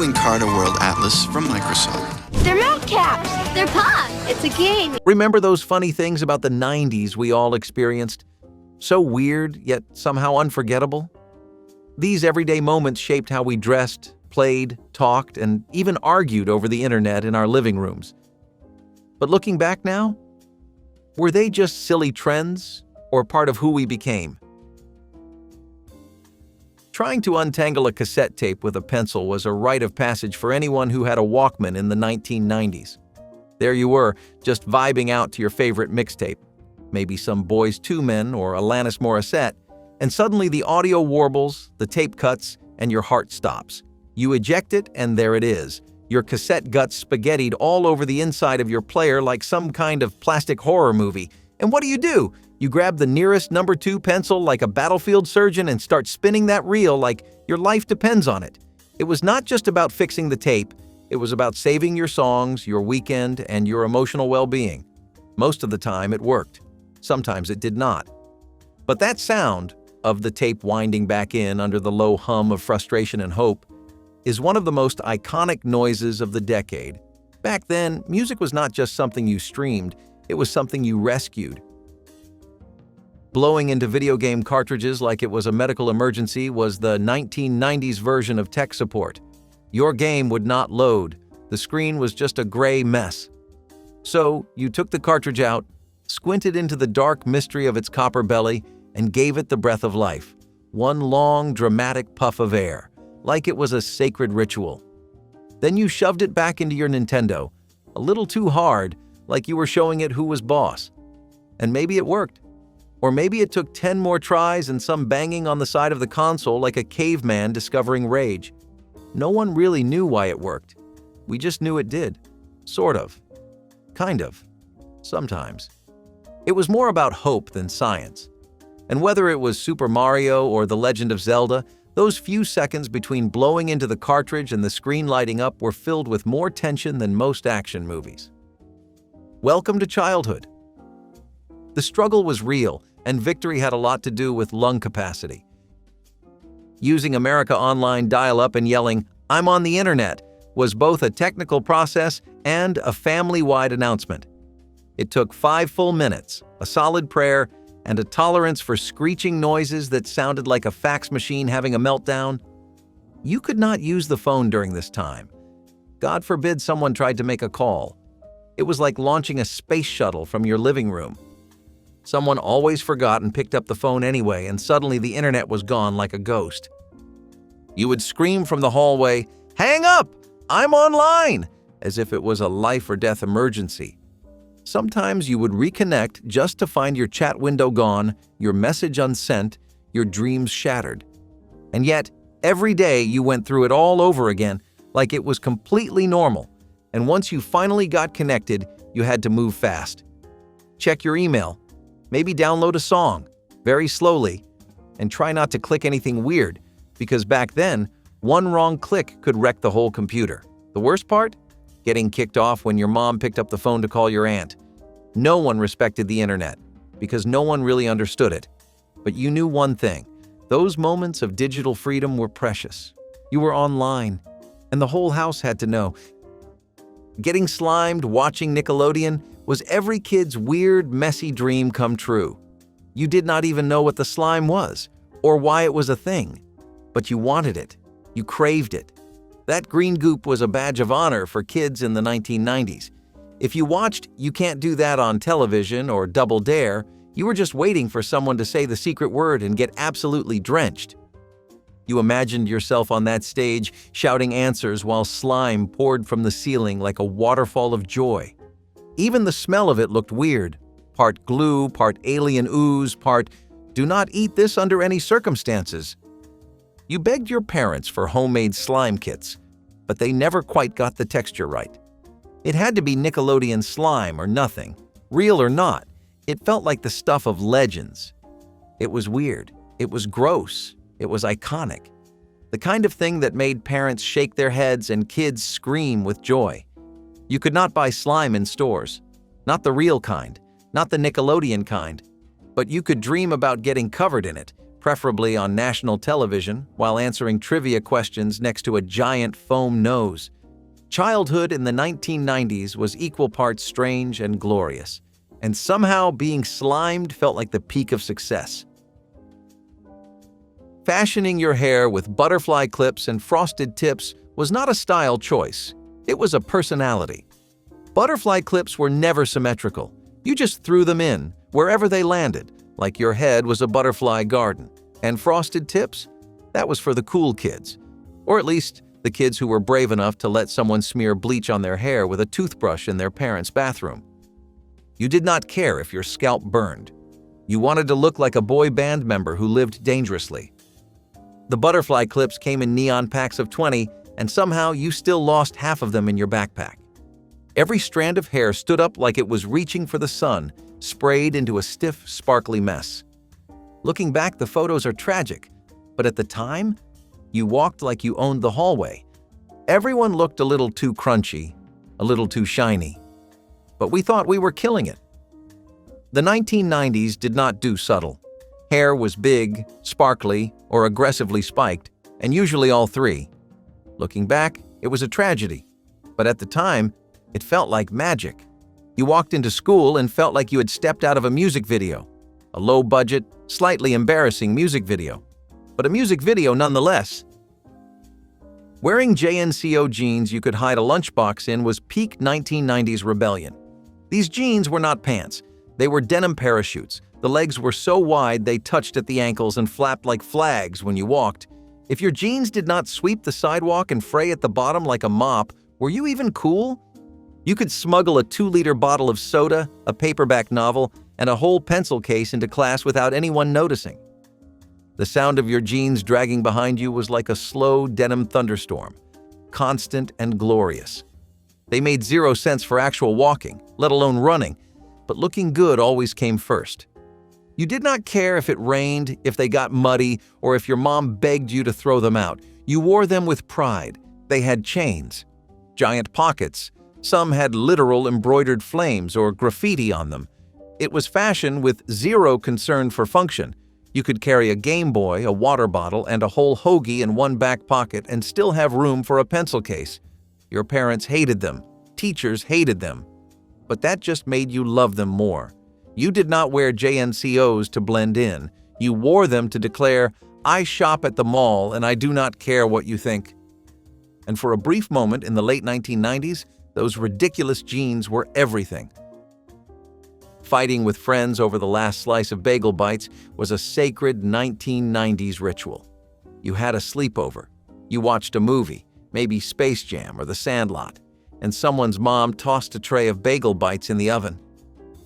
Googling Carter World Atlas from Microsoft. They're mount caps. They're puffs. It's a game. Remember those funny things about the 90s we all experienced? So weird, yet somehow unforgettable? These everyday moments shaped how we dressed, played, talked, and even argued over the internet in our living rooms. But looking back now, were they just silly trends or part of who we became? Trying to untangle a cassette tape with a pencil was a rite of passage for anyone who had a Walkman in the 1990s. There you were, just vibing out to your favorite mixtape, maybe some Boyz II Men or Alanis Morissette, and suddenly the audio warbles, the tape cuts, and your heart stops. You eject it, and there it is. Your cassette guts spaghettied all over the inside of your player like some kind of plastic horror movie. And what do? You grab the nearest number 2 pencil like a battlefield surgeon and start spinning that reel like your life depends on it. It was not just about fixing the tape. It was about saving your songs, your weekend, and your emotional well-being. Most of the time, it worked. Sometimes it did not. But that sound of the tape winding back in under the low hum of frustration and hope is one of the most iconic noises of the decade. Back then, music was not just something you streamed, it was something you rescued. Blowing into video game cartridges like it was a medical emergency was the 1990s version of tech support. Your game would not load. The screen was just a gray mess. So, you took the cartridge out, squinted into the dark mystery of its copper belly, and gave it the breath of life. One long, dramatic puff of air, like it was a sacred ritual. Then you shoved it back into your Nintendo, a little too hard, like you were showing it who was boss. And maybe it worked. Or maybe it took 10 more tries and some banging on the side of the console like a caveman discovering rage. No one really knew why it worked. We just knew it did. Sort of. Kind of. Sometimes. It was more about hope than science. And whether it was Super Mario or The Legend of Zelda, those few seconds between blowing into the cartridge and the screen lighting up were filled with more tension than most action movies. Welcome to childhood. The struggle was real, and victory had a lot to do with lung capacity. Using America Online dial-up and yelling, "I'm on the internet," was both a technical process and a family-wide announcement. It took 5 full minutes, a solid prayer, and a tolerance for screeching noises that sounded like a fax machine having a meltdown. You could not use the phone during this time. God forbid someone tried to make a call. It was like launching a space shuttle from your living room. Someone always forgot and picked up the phone anyway, and suddenly the internet was gone like a ghost. You would scream from the hallway, "Hang up! I'm online!" as if it was a life or death emergency. Sometimes you would reconnect just to find your chat window gone, your message unsent, your dreams shattered. And yet, every day you went through it all over again like it was completely normal. And once you finally got connected, you had to move fast. Check your email. Maybe download a song, very slowly, and try not to click anything weird, because back then, one wrong click could wreck the whole computer. The worst part? Getting kicked off when your mom picked up the phone to call your aunt. No one respected the internet, because no one really understood it. But you knew one thing. Those moments of digital freedom were precious. You were online, and the whole house had to know. Getting slimed watching Nickelodeon was every kid's weird, messy dream come true. You did not even know what the slime was, or why it was a thing. But you wanted it. You craved it. That green goop was a badge of honor for kids in the 1990s. If you watched You Can't Do That on television or Double Dare, you were just waiting for someone to say the secret word and get absolutely drenched. You imagined yourself on that stage shouting answers while slime poured from the ceiling like a waterfall of joy. Even the smell of it looked weird. Part glue, part alien ooze, part, "Do not eat this under any circumstances." You begged your parents for homemade slime kits, but they never quite got the texture right. It had to be Nickelodeon slime or nothing. Real or not, it felt like the stuff of legends. It was weird. It was gross. It was iconic. The kind of thing that made parents shake their heads and kids scream with joy. You could not buy slime in stores. Not the real kind, not the Nickelodeon kind. But you could dream about getting covered in it, preferably on national television, while answering trivia questions next to a giant foam nose. Childhood in the 1990s was equal parts strange and glorious, and somehow being slimed felt like the peak of success. Fashioning your hair with butterfly clips and frosted tips was not a style choice, it was a personality. Butterfly clips were never symmetrical. You just threw them in, wherever they landed, like your head was a butterfly garden. And frosted tips? That was for the cool kids. Or at least, the kids who were brave enough to let someone smear bleach on their hair with a toothbrush in their parents' bathroom. You did not care if your scalp burned. You wanted to look like a boy band member who lived dangerously. The butterfly clips came in neon packs of 20, and somehow you still lost half of them in your backpack. Every strand of hair stood up like it was reaching for the sun, sprayed into a stiff, sparkly mess. Looking back, the photos are tragic, but at the time, you walked like you owned the hallway. Everyone looked a little too crunchy, a little too shiny. But we thought we were killing it. The 1990s did not do subtle. Hair was big, sparkly, or aggressively spiked, and usually all three. Looking back, it was a tragedy. But at the time, it felt like magic. You walked into school and felt like you had stepped out of a music video. A low-budget, slightly embarrassing music video. But a music video nonetheless. Wearing JNCO jeans you could hide a lunchbox in was peak 1990s rebellion. These jeans were not pants. They were denim parachutes. The legs were so wide they touched at the ankles and flapped like flags when you walked. If your jeans did not sweep the sidewalk and fray at the bottom like a mop, were you even cool? You could smuggle a 2-liter bottle of soda, a paperback novel, and a whole pencil case into class without anyone noticing. The sound of your jeans dragging behind you was like a slow denim thunderstorm, constant and glorious. They made zero sense for actual walking, let alone running, but looking good always came first. You did not care if it rained, if they got muddy, or if your mom begged you to throw them out. You wore them with pride. They had chains, giant pockets. Some had literal embroidered flames or graffiti on them. It was fashion with zero concern for function. You could carry a Game Boy, a water bottle, and a whole hoagie in one back pocket and still have room for a pencil case. Your parents hated them. Teachers hated them. But that just made you love them more. You did not wear JNCOs to blend in. You wore them to declare, "I shop at the mall and I do not care what you think." And for a brief moment in the late 1990s, those ridiculous jeans were everything. Fighting with friends over the last slice of bagel bites was a sacred 1990s ritual. You had a sleepover. You watched a movie, maybe Space Jam or The Sandlot, and someone's mom tossed a tray of bagel bites in the oven.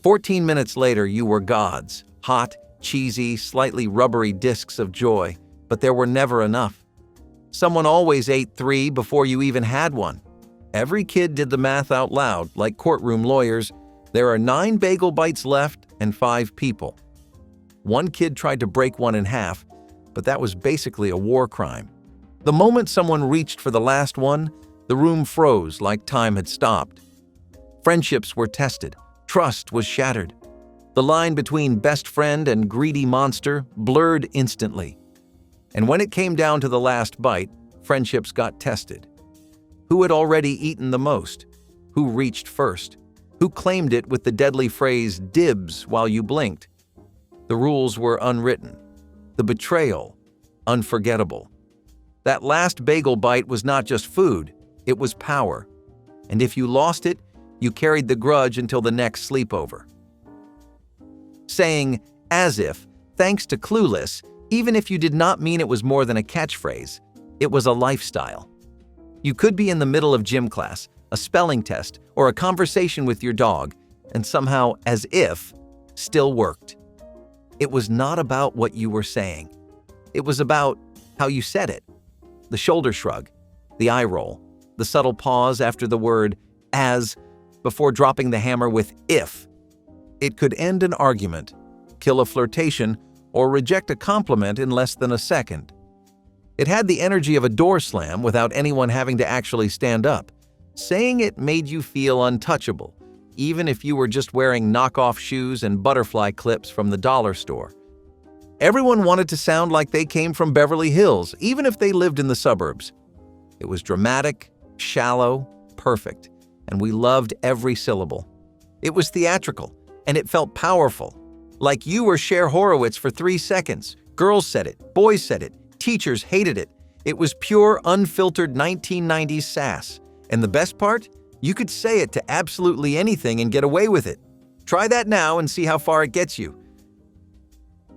14 minutes later, you were gods, hot, cheesy, slightly rubbery discs of joy, but there were never enough. Someone always ate 3 before you even had one. Every kid did the math out loud, like courtroom lawyers. There are 9 bagel bites left and 5 people. One kid tried to break one in half, but that was basically a war crime. The moment someone reached for the last one, the room froze like time had stopped. Friendships were tested. Trust was shattered. The line between best friend and greedy monster blurred instantly. And when it came down to the last bite, friendships got tested. Who had already eaten the most? Who reached first? Who claimed it with the deadly phrase "dibs" while you blinked? The rules were unwritten. The betrayal, unforgettable. That last bagel bite was not just food, it was power. And if you lost it, you carried the grudge until the next sleepover. Saying, as if, thanks to Clueless, even if you did not mean it was more than a catchphrase, it was a lifestyle. You could be in the middle of gym class, a spelling test, or a conversation with your dog, and somehow, as if, still worked. It was not about what you were saying. It was about how you said it. The shoulder shrug, the eye roll, the subtle pause after the word "as" before dropping the hammer with "if." It could end an argument, kill a flirtation, or reject a compliment in less than a second. It had the energy of a door slam without anyone having to actually stand up. Saying it made you feel untouchable, even if you were just wearing knockoff shoes and butterfly clips from the dollar store. Everyone wanted to sound like they came from Beverly Hills, even if they lived in the suburbs. It was dramatic, shallow, perfect, and we loved every syllable. It was theatrical, and it felt powerful. Like you were Cher Horowitz for 3 seconds. Girls said it, boys said it, teachers hated it. It was pure, unfiltered 1990s sass. And the best part? You could say it to absolutely anything and get away with it. Try that now and see how far it gets you.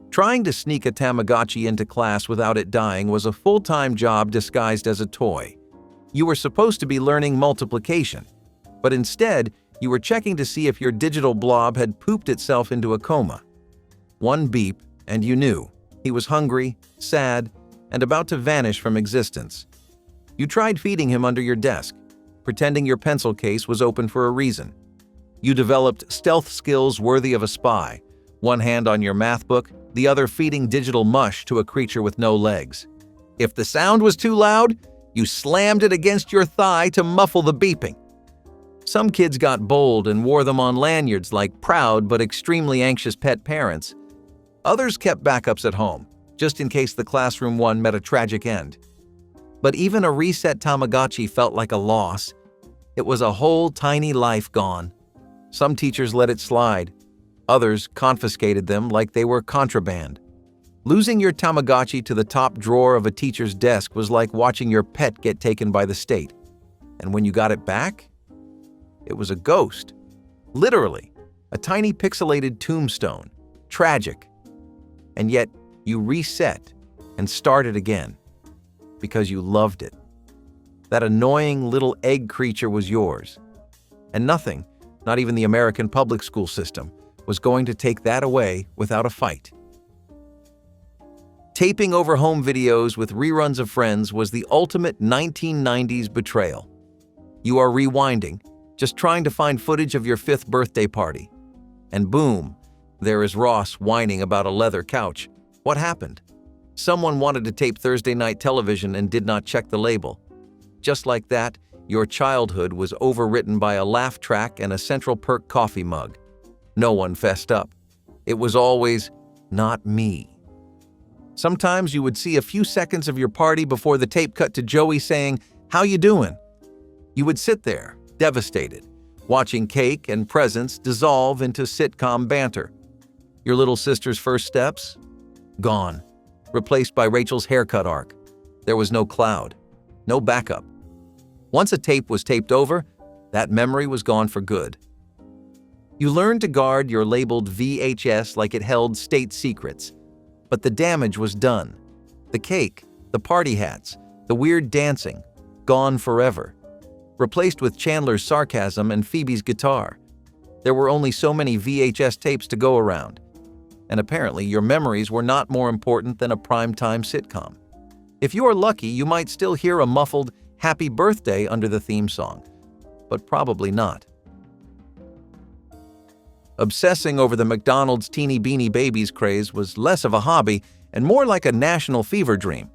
Trying to sneak a Tamagotchi into class without it dying was a full-time job disguised as a toy. You were supposed to be learning multiplication, but instead, you were checking to see if your digital blob had pooped itself into a coma. One beep, and you knew. He was hungry, sad, and about to vanish from existence. You tried feeding him under your desk, pretending your pencil case was open for a reason. You developed stealth skills worthy of a spy, one hand on your math book, the other feeding digital mush to a creature with no legs. If the sound was too loud, you slammed it against your thigh to muffle the beeping. Some kids got bold and wore them on lanyards like proud but extremely anxious pet parents. Others kept backups at home, just in case the classroom one met a tragic end. But even a reset Tamagotchi felt like a loss. It was a whole tiny life gone. Some teachers let it slide. Others confiscated them like they were contraband. Losing your Tamagotchi to the top drawer of a teacher's desk was like watching your pet get taken by the state. And when you got it back, it was a ghost. Literally, a tiny pixelated tombstone. Tragic. And yet, you reset and started again because you loved it. That annoying little egg creature was yours. And nothing, not even the American public school system, was going to take that away without a fight. Taping over home videos with reruns of Friends was the ultimate 1990s betrayal. You are rewinding, just trying to find footage of your 5th birthday party. And boom, there is Ross whining about a leather couch. What happened? Someone wanted to tape Thursday night television and did not check the label. Just like that, your childhood was overwritten by a laugh track and a Central Perk coffee mug. No one fessed up. It was always, not me. Sometimes you would see a few seconds of your party before the tape cut to Joey saying, "How you doing?" You would sit there, devastated, watching cake and presents dissolve into sitcom banter. Your little sister's first steps? Gone. Replaced by Rachel's haircut arc. There was no cloud. No backup. Once a tape was taped over, that memory was gone for good. You learned to guard your labeled VHS like it held state secrets. But the damage was done. The cake, the party hats, the weird dancing, gone forever. Replaced with Chandler's sarcasm and Phoebe's guitar. There were only so many VHS tapes to go around. And apparently your memories were not more important than a primetime sitcom. If you are lucky, you might still hear a muffled "Happy Birthday" under the theme song, but probably not. Obsessing over the McDonald's Teeny Beanie Babies craze was less of a hobby and more like a national fever dream.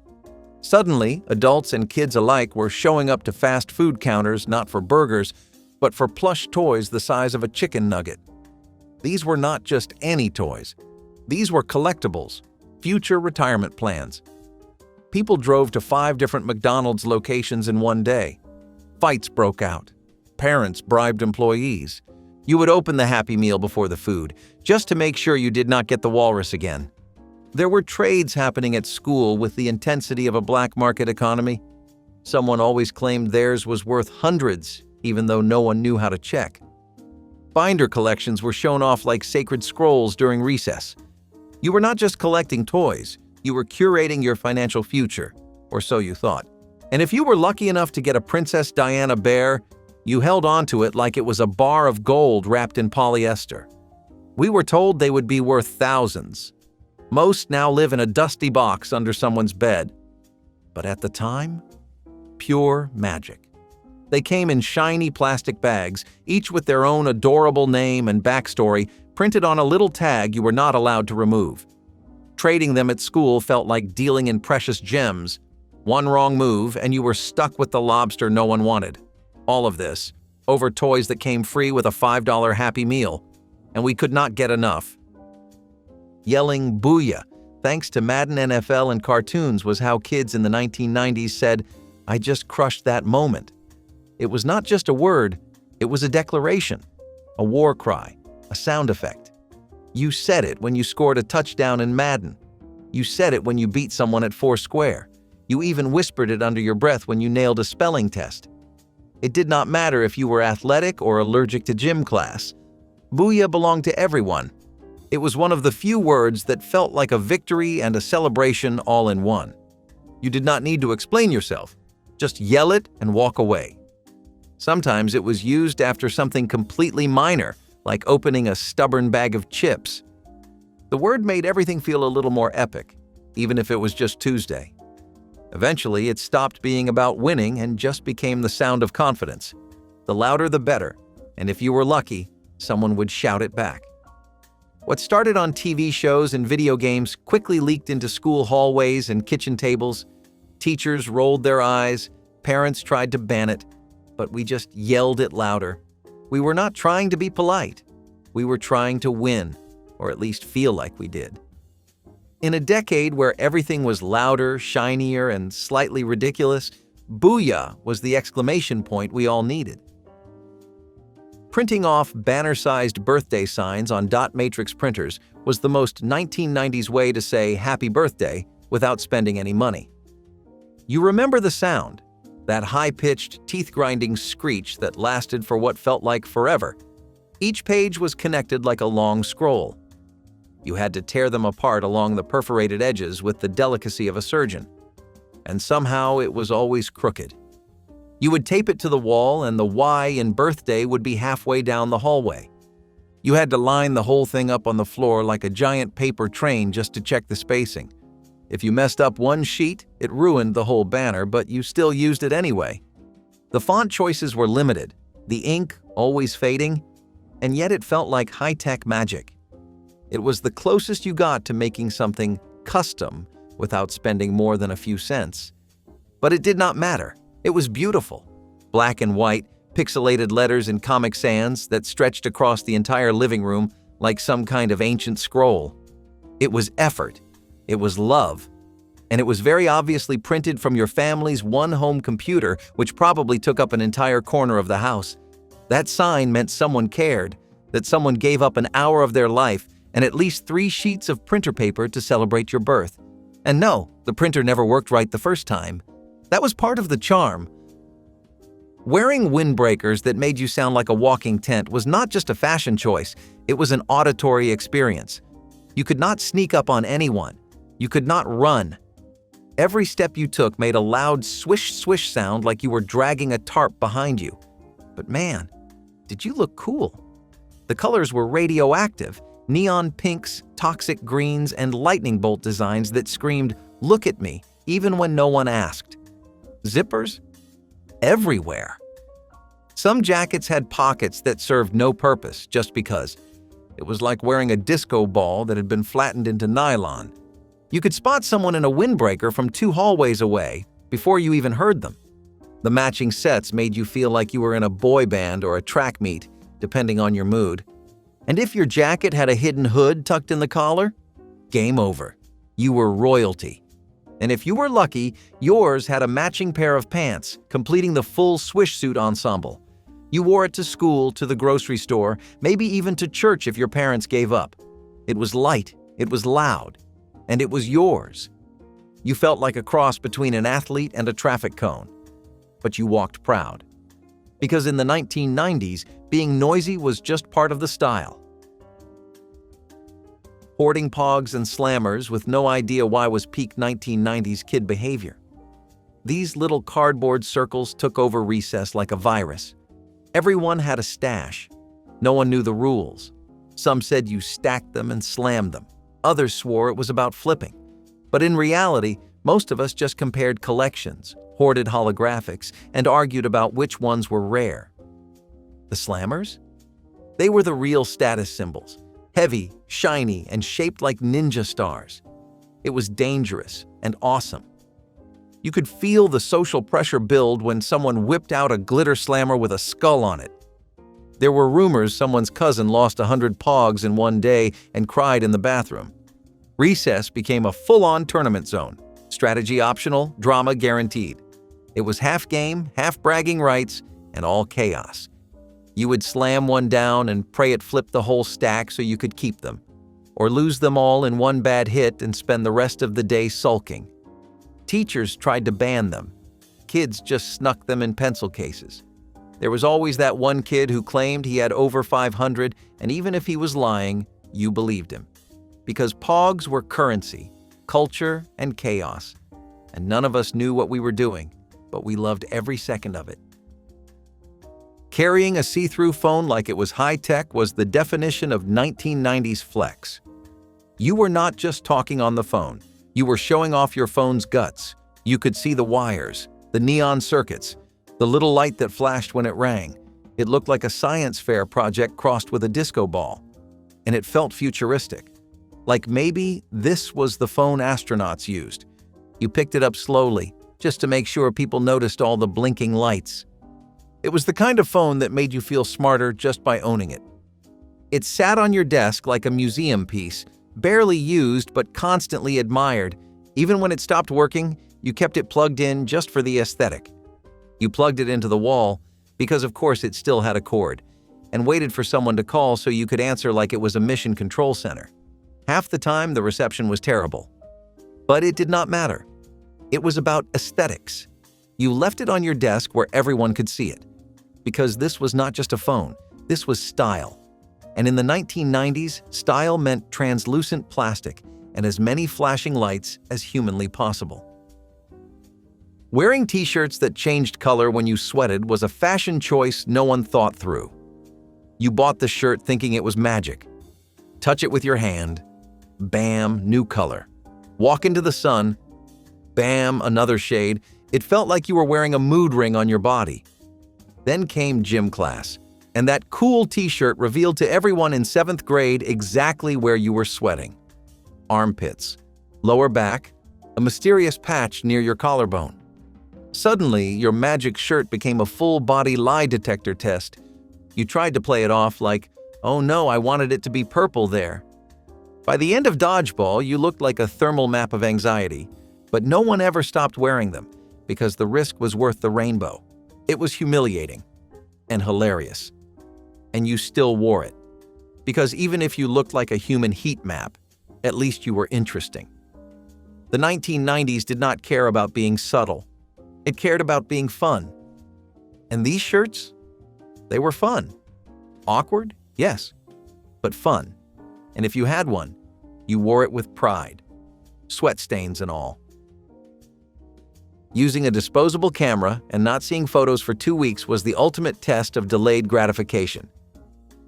Suddenly, adults and kids alike were showing up to fast food counters not for burgers, but for plush toys the size of a chicken nugget. These were not just any toys. These were collectibles, future retirement plans. People drove to 5 different McDonald's locations in one day. Fights broke out. Parents bribed employees. You would open the Happy Meal before the food, just to make sure you did not get the walrus again. There were trades happening at school with the intensity of a black market economy. Someone always claimed theirs was worth hundreds, even though no one knew how to check. Binder collections were shown off like sacred scrolls during recess. You were not just collecting toys, you were curating your financial future, or so you thought. And if you were lucky enough to get a Princess Diana bear, you held onto it like it was a bar of gold wrapped in polyester. We were told they would be worth thousands. Most now live in a dusty box under someone's bed. But at the time, pure magic. They came in shiny plastic bags, each with their own adorable name and backstory printed on a little tag you were not allowed to remove. Trading them at school felt like dealing in precious gems. One wrong move and you were stuck with the lobster no one wanted. All of this, over toys that came free with a $5 Happy Meal, and we could not get enough. Yelling "Booyah!" thanks to Madden NFL and cartoons, was how kids in the 1990s said, "I just crushed that moment." It was not just a word, it was a declaration, a war cry, a sound effect. You said it when you scored a touchdown in Madden. You said it when you beat someone at Foursquare. You even whispered it under your breath when you nailed a spelling test. It did not matter if you were athletic or allergic to gym class. Booyah belonged to everyone. It was one of the few words that felt like a victory and a celebration all in one. You did not need to explain yourself. Just yell it and walk away. Sometimes it was used after something completely minor, like opening a stubborn bag of chips. The word made everything feel a little more epic, even if it was just Tuesday. Eventually, it stopped being about winning and just became the sound of confidence. The louder the better, and if you were lucky, someone would shout it back. What started on TV shows and video games quickly leaked into school hallways and kitchen tables. Teachers rolled their eyes, parents tried to ban it, but we just yelled it louder. We were not trying to be polite. We were trying to win, or at least feel like we did. In a decade where everything was louder, shinier, and slightly ridiculous, Booyah was the exclamation point we all needed. Printing off banner-sized birthday signs on dot matrix printers was the most 1990s way to say happy birthday without spending any money. You remember the sound, that high-pitched, teeth-grinding screech that lasted for what felt like forever. Each page was connected like a long scroll. You had to tear them apart along the perforated edges with the delicacy of a surgeon. And somehow it was always crooked. You would tape it to the wall and the Y in birthday would be halfway down the hallway. You had to line the whole thing up on the floor like a giant paper train just to check the spacing. If you messed up one sheet, it ruined the whole banner, but you still used it anyway. The font choices were limited, the ink always fading, and yet it felt like high-tech magic. It was the closest you got to making something custom without spending more than a few cents. But it did not matter. It was beautiful. Black and white, pixelated letters in Comic Sans that stretched across the entire living room like some kind of ancient scroll. It was effort. It was love. And it was very obviously printed from your family's one home computer, which probably took up an entire corner of the house. That sign meant someone cared, that someone gave up an hour of their life and at least 3 sheets of printer paper to celebrate your birth. And no, the printer never worked right the first time. That was part of the charm. Wearing windbreakers that made you sound like a walking tent was not just a fashion choice, it was an auditory experience. You could not sneak up on anyone. You could not run. Every step you took made a loud swish-swish sound like you were dragging a tarp behind you. But man, did you look cool. The colors were radioactive, neon pinks, toxic greens, and lightning bolt designs that screamed, "Look at me," even when no one asked. Zippers? Everywhere. Some jackets had pockets that served no purpose just because. It was like wearing a disco ball that had been flattened into nylon. You could spot someone in a windbreaker from 2 hallways away before you even heard them. The matching sets made you feel like you were in a boy band or a track meet, depending on your mood. And if your jacket had a hidden hood tucked in the collar, game over. You were royalty. And if you were lucky, yours had a matching pair of pants, completing the full swish suit ensemble. You wore it to school, to the grocery store, maybe even to church if your parents gave up. It was light, it was loud, and it was yours. You felt like a cross between an athlete and a traffic cone. But you walked proud. Because in the 1990s, being noisy was just part of the style. Hoarding pogs and slammers with no idea why was peak 1990s kid behavior. These little cardboard circles took over recess like a virus. Everyone had a stash. No one knew the rules. Some said you stacked them and slammed them. Others swore it was about flipping. But in reality, most of us just compared collections, hoarded holographics, and argued about which ones were rare. The slammers? They were the real status symbols. Heavy, shiny, and shaped like ninja stars. It was dangerous and awesome. You could feel the social pressure build when someone whipped out a glitter slammer with a skull on it. There were rumors someone's cousin lost 100 pogs in one day and cried in the bathroom. Recess became a full-on tournament zone. Strategy optional, drama guaranteed. It was half game, half bragging rights, and all chaos. You would slam one down and pray it flipped the whole stack so you could keep them, or lose them all in one bad hit and spend the rest of the day sulking. Teachers tried to ban them. Kids just snuck them in pencil cases. There was always that one kid who claimed he had over 500, and even if he was lying, you believed him. Because pogs were currency, culture, and chaos. And none of us knew what we were doing, but we loved every second of it. Carrying a see-through phone like it was high-tech was the definition of 1990s flex. You were not just talking on the phone. You were showing off your phone's guts. You could see the wires, the neon circuits, the little light that flashed when it rang. It looked like a science fair project crossed with a disco ball. And it felt futuristic. Like maybe this was the phone astronauts used. You picked it up slowly, just to make sure people noticed all the blinking lights. It was the kind of phone that made you feel smarter just by owning it. It sat on your desk like a museum piece, barely used but constantly admired. Even when it stopped working, you kept it plugged in just for the aesthetic. You plugged it into the wall, because of course it still had a cord, and waited for someone to call so you could answer like it was a mission control center. Half the time, the reception was terrible. But it did not matter. It was about aesthetics. You left it on your desk where everyone could see it. Because this was not just a phone, this was style. And in the 1990s, style meant translucent plastic and as many flashing lights as humanly possible. Wearing t-shirts that changed color when you sweated was a fashion choice no one thought through. You bought the shirt thinking it was magic. Touch it with your hand. Bam, new color. Walk into the sun. Bam, another shade. It felt like you were wearing a mood ring on your body. Then came gym class, and that cool t-shirt revealed to everyone in 7th grade exactly where you were sweating. Armpits, lower back, a mysterious patch near your collarbone. Suddenly, your magic shirt became a full-body lie detector test. You tried to play it off like, oh no, I wanted it to be purple there. By the end of dodgeball, you looked like a thermal map of anxiety, but no one ever stopped wearing them because the risk was worth the rainbow. It was humiliating and hilarious. And you still wore it. Because even if you looked like a human heat map, at least you were interesting. The 1990s did not care about being subtle. It cared about being fun. And these shirts? They were fun. Awkward? Yes. But fun. And if you had one, you wore it with pride. Sweat stains and all. Using a disposable camera and not seeing photos for 2 weeks was the ultimate test of delayed gratification.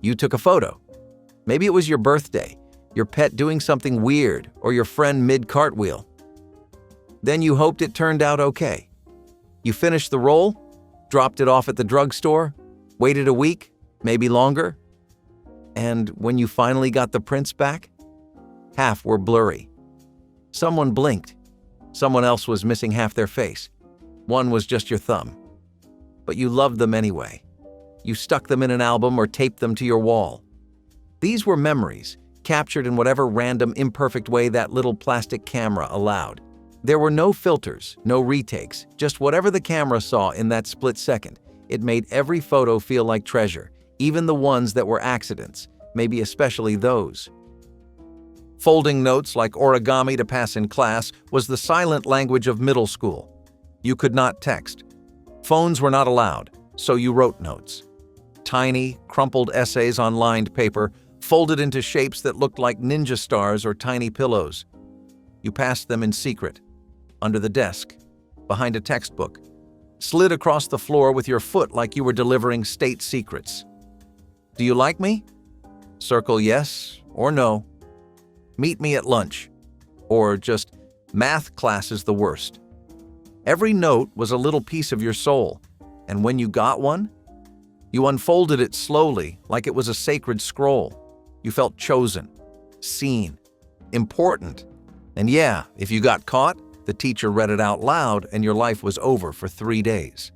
You took a photo. Maybe it was your birthday, your pet doing something weird, or your friend mid-cartwheel. Then you hoped it turned out okay. You finished the roll, dropped it off at the drugstore, waited a week, maybe longer, and when you finally got the prints back, half were blurry. Someone blinked. Someone else was missing half their face. One was just your thumb. But you loved them anyway. You stuck them in an album or taped them to your wall. These were memories, captured in whatever random, imperfect way that little plastic camera allowed. There were no filters, no retakes, just whatever the camera saw in that split second. It made every photo feel like treasure, even the ones that were accidents, maybe especially those. Folding notes like origami to pass in class was the silent language of middle school. You could not text. Phones were not allowed, so you wrote notes. Tiny, crumpled essays on lined paper, folded into shapes that looked like ninja stars or tiny pillows. You passed them in secret, under the desk, behind a textbook, slid across the floor with your foot like you were delivering state secrets. Do you like me? Circle yes or no. Meet me at lunch. Or just, math class is the worst. Every note was a little piece of your soul, and when you got one, you unfolded it slowly like it was a sacred scroll. You felt chosen, seen, important. And yeah, if you got caught, the teacher read it out loud and your life was over for 3 days.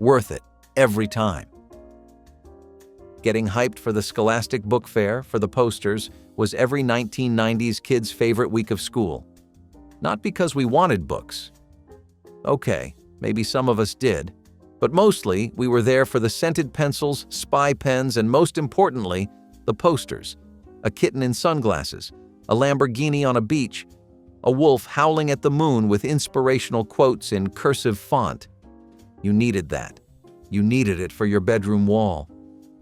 Worth it, every time. Getting hyped for the Scholastic Book Fair, for the posters, was every 1990s kid's favorite week of school. Not because we wanted books. Okay, maybe some of us did. But mostly, we were there for the scented pencils, spy pens, and most importantly, the posters. A kitten in sunglasses, a Lamborghini on a beach, a wolf howling at the moon with inspirational quotes in cursive font. You needed that. You needed it for your bedroom wall.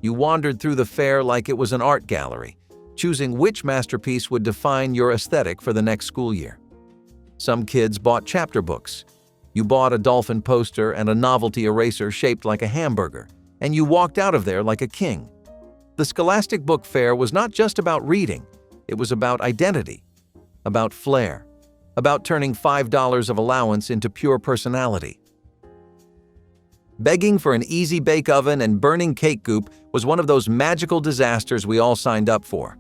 You wandered through the fair like it was an art gallery, choosing which masterpiece would define your aesthetic for the next school year. Some kids bought chapter books. You bought a dolphin poster and a novelty eraser shaped like a hamburger, and you walked out of there like a king. The Scholastic Book Fair was not just about reading. It was about identity, about flair, about turning $5 of allowance into pure personality. Begging for an easy bake oven and burning cake goop was one of those magical disasters we all signed up for.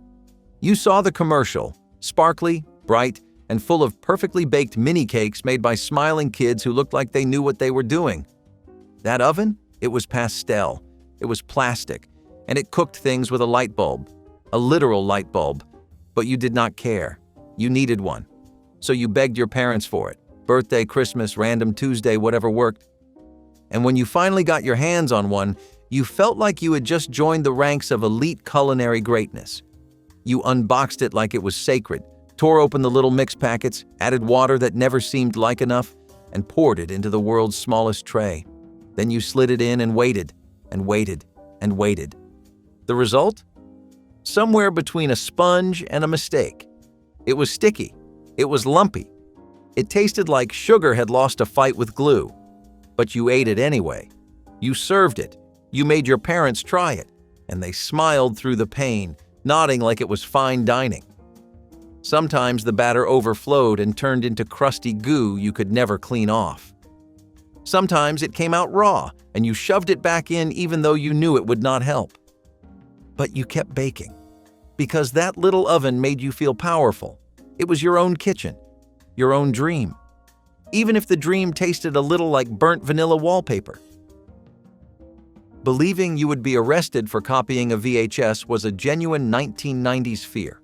You saw the commercial, sparkly, bright, and full of perfectly baked mini cakes made by smiling kids who looked like they knew what they were doing. That oven? It was pastel. It was plastic, and it cooked things with a light bulb, a literal light bulb. But you did not care. You needed one. So you begged your parents for it. Birthday, Christmas, random Tuesday, whatever worked. And when you finally got your hands on one, you felt like you had just joined the ranks of elite culinary greatness. You unboxed it like it was sacred, tore open the little mix packets, added water that never seemed like enough, and poured it into the world's smallest tray. Then you slid it in and waited, and waited, and waited. The result? Somewhere between a sponge and a mistake. It was sticky. It was lumpy. It tasted like sugar had lost a fight with glue. But you ate it anyway. You served it. You made your parents try it, and they smiled through the pain, nodding like it was fine dining. Sometimes the batter overflowed and turned into crusty goo you could never clean off. Sometimes it came out raw, and you shoved it back in even though you knew it would not help. But you kept baking, because that little oven made you feel powerful. It was your own kitchen, your own dream. Even if the dream tasted a little like burnt vanilla wallpaper. Believing you would be arrested for copying a VHS was a genuine 1990s fear.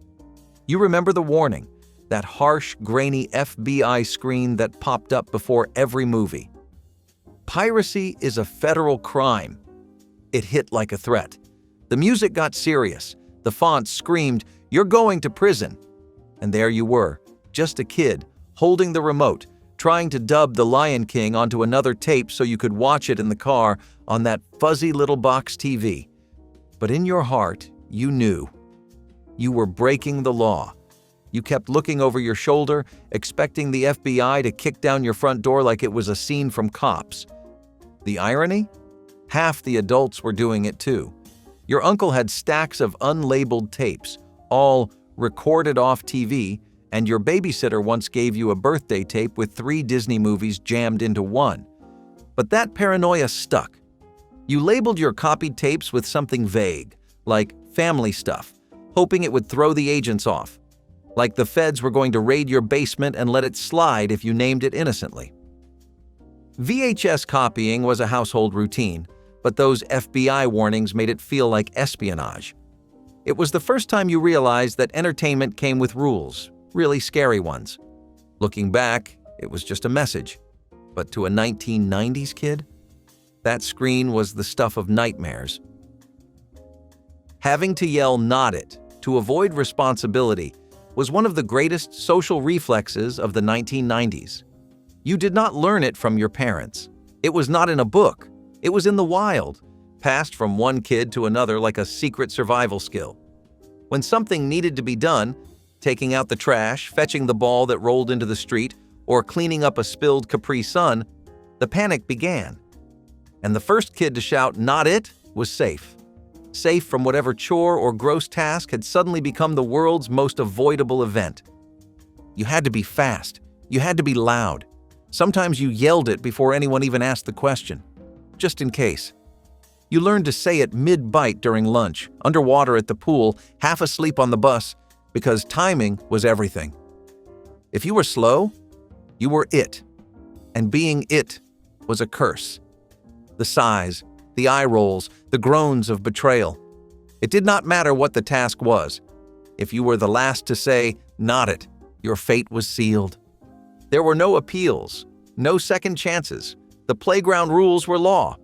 You remember the warning, that harsh, grainy FBI screen that popped up before every movie. Piracy is a federal crime. It hit like a threat. The music got serious. The font screamed, "You're going to prison." And there you were, just a kid, holding the remote, trying to dub The Lion King onto another tape so you could watch it in the car on that fuzzy little box TV. But in your heart, you knew. You were breaking the law. You kept looking over your shoulder, expecting the FBI to kick down your front door like it was a scene from Cops. The irony? Half the adults were doing it too. Your uncle had stacks of unlabeled tapes, all recorded off TV, and your babysitter once gave you a birthday tape with 3 Disney movies jammed into one. But that paranoia stuck. You labeled your copied tapes with something vague, like family stuff, hoping it would throw the agents off. Like the feds were going to raid your basement and let it slide if you named it innocently. VHS copying was a household routine, but those FBI warnings made it feel like espionage. It was the first time you realized that entertainment came with rules. Really scary ones. Looking back, it was just a message. But to a 1990s kid, that screen was the stuff of nightmares. Having to yell "not it" to avoid responsibility was one of the greatest social reflexes of the 1990s. You did not learn it from your parents. It was not in a book. It was in the wild, passed from one kid to another like a secret survival skill. When something needed to be done, taking out the trash, fetching the ball that rolled into the street, or cleaning up a spilled Capri Sun, the panic began. And the first kid to shout "not it" was safe. Safe from whatever chore or gross task had suddenly become the world's most avoidable event. You had to be fast. You had to be loud. Sometimes you yelled it before anyone even asked the question, just in case. You learned to say it mid-bite during lunch, underwater at the pool, half asleep on the bus, because timing was everything. If you were slow, you were it. And being it was a curse. The sighs, the eye rolls, the groans of betrayal. It did not matter what the task was. If you were the last to say, "Not it," your fate was sealed. There were no appeals, no second chances. The playground rules were law.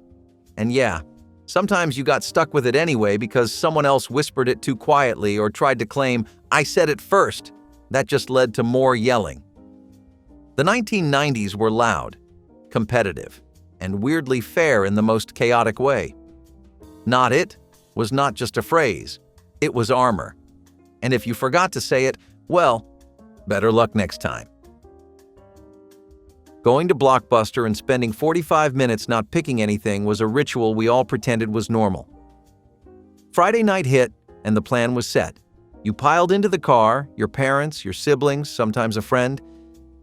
And yeah, sometimes you got stuck with it anyway because someone else whispered it too quietly or tried to claim, "I said it first." That just led to more yelling. The 1990s were loud, competitive, and weirdly fair in the most chaotic way. "Not it" was not just a phrase, it was armor. And if you forgot to say it, well, better luck next time. Going to Blockbuster and spending 45 minutes not picking anything was a ritual we all pretended was normal. Friday night hit, and the plan was set. You piled into the car, your parents, your siblings, sometimes a friend,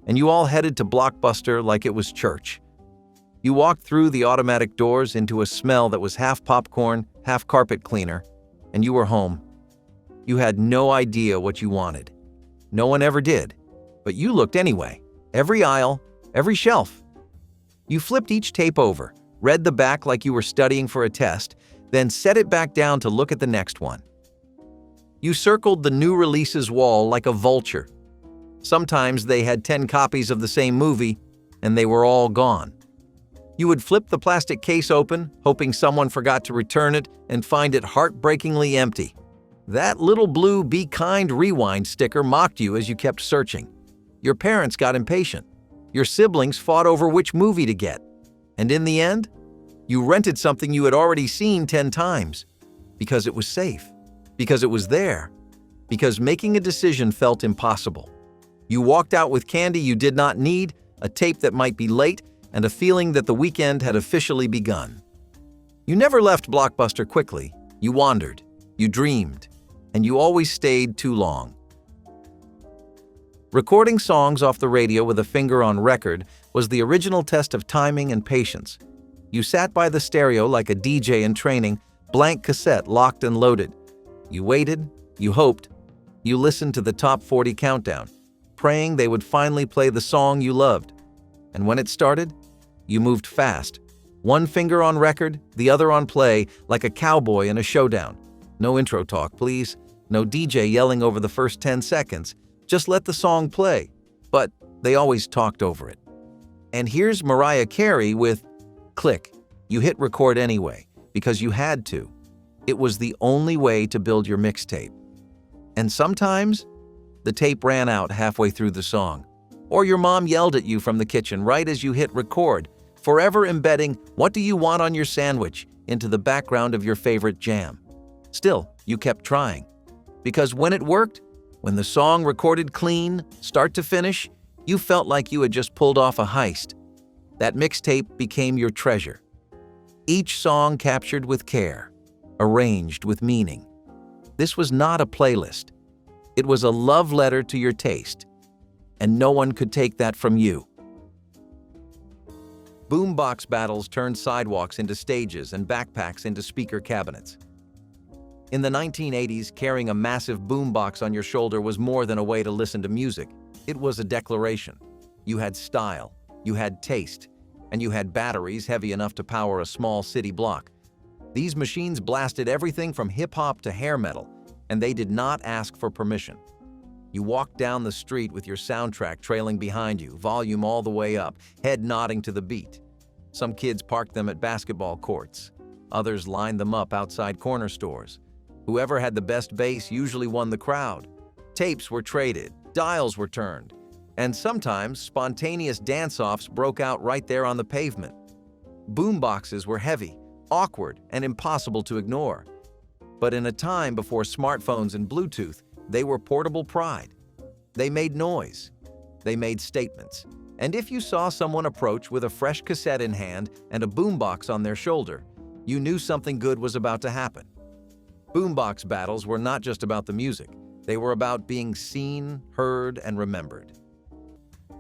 and you all headed to Blockbuster like it was church. You walked through the automatic doors into a smell that was half popcorn, half carpet cleaner, and you were home. You had no idea what you wanted. No one ever did, but you looked anyway. Every aisle, every shelf. You flipped each tape over, read the back like you were studying for a test, then set it back down to look at the next one. You circled the new releases wall like a vulture. Sometimes they had 10 copies of the same movie, and they were all gone. You would flip the plastic case open, hoping someone forgot to return it, and find it heartbreakingly empty. That little blue "Be Kind" rewind sticker mocked you as you kept searching. Your parents got impatient. Your siblings fought over which movie to get. And in the end, you rented something you had already seen 10 times. Because it was safe. Because it was there. Because making a decision felt impossible. You walked out with candy you did not need, a tape that might be late, and a feeling that the weekend had officially begun. You never left Blockbuster quickly. You wandered. You dreamed. And you always stayed too long. Recording songs off the radio with a finger on record was the original test of timing and patience. You sat by the stereo like a DJ in training, blank cassette locked and loaded. You waited, you hoped, you listened to the top 40 countdown, praying they would finally play the song you loved. And when it started, you moved fast. One finger on record, the other on play, like a cowboy in a showdown. No intro talk, please. No DJ yelling over the first 10 seconds. Just let the song play. But they always talked over it. And here's Mariah Carey with "Click." You hit record anyway, because you had to. It was the only way to build your mixtape. And sometimes, the tape ran out halfway through the song. Or your mom yelled at you from the kitchen right as you hit record, forever embedding "What do you want on your sandwich" into the background of your favorite jam. Still, you kept trying. Because when it worked, when the song recorded clean, start to finish, you felt like you had just pulled off a heist. That mixtape became your treasure. Each song captured with care, arranged with meaning. This was not a playlist. It was a love letter to your taste. And no one could take that from you. Boombox battles turned sidewalks into stages and backpacks into speaker cabinets. In the 1980s, carrying a massive boombox on your shoulder was more than a way to listen to music. It was a declaration. You had style, you had taste, and you had batteries heavy enough to power a small city block. These machines blasted everything from hip-hop to hair metal, and they did not ask for permission. You walked down the street with your soundtrack trailing behind you, volume all the way up, head nodding to the beat. Some kids parked them at basketball courts. Others lined them up outside corner stores. Whoever had the best bass usually won the crowd. Tapes were traded, dials were turned, and sometimes spontaneous dance-offs broke out right there on the pavement. Boomboxes were heavy, awkward, and impossible to ignore. But in a time before smartphones and Bluetooth, they were portable pride. They made noise. They made statements. And if you saw someone approach with a fresh cassette in hand and a boombox on their shoulder, you knew something good was about to happen. Boombox battles were not just about the music. They were about being seen, heard, and remembered.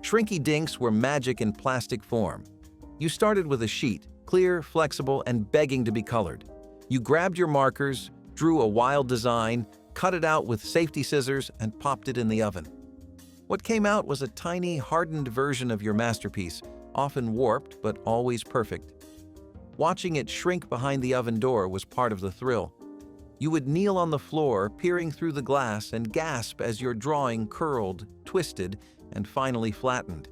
Shrinky dinks were magic in plastic form. You started with a sheet, clear, flexible, and begging to be colored. You grabbed your markers, drew a wild design, cut it out with safety scissors, and popped it in the oven. What came out was a tiny, hardened version of your masterpiece, often warped but always perfect. Watching it shrink behind the oven door was part of the thrill. You would kneel on the floor, peering through the glass, and gasp as your drawing curled, twisted, and finally flattened.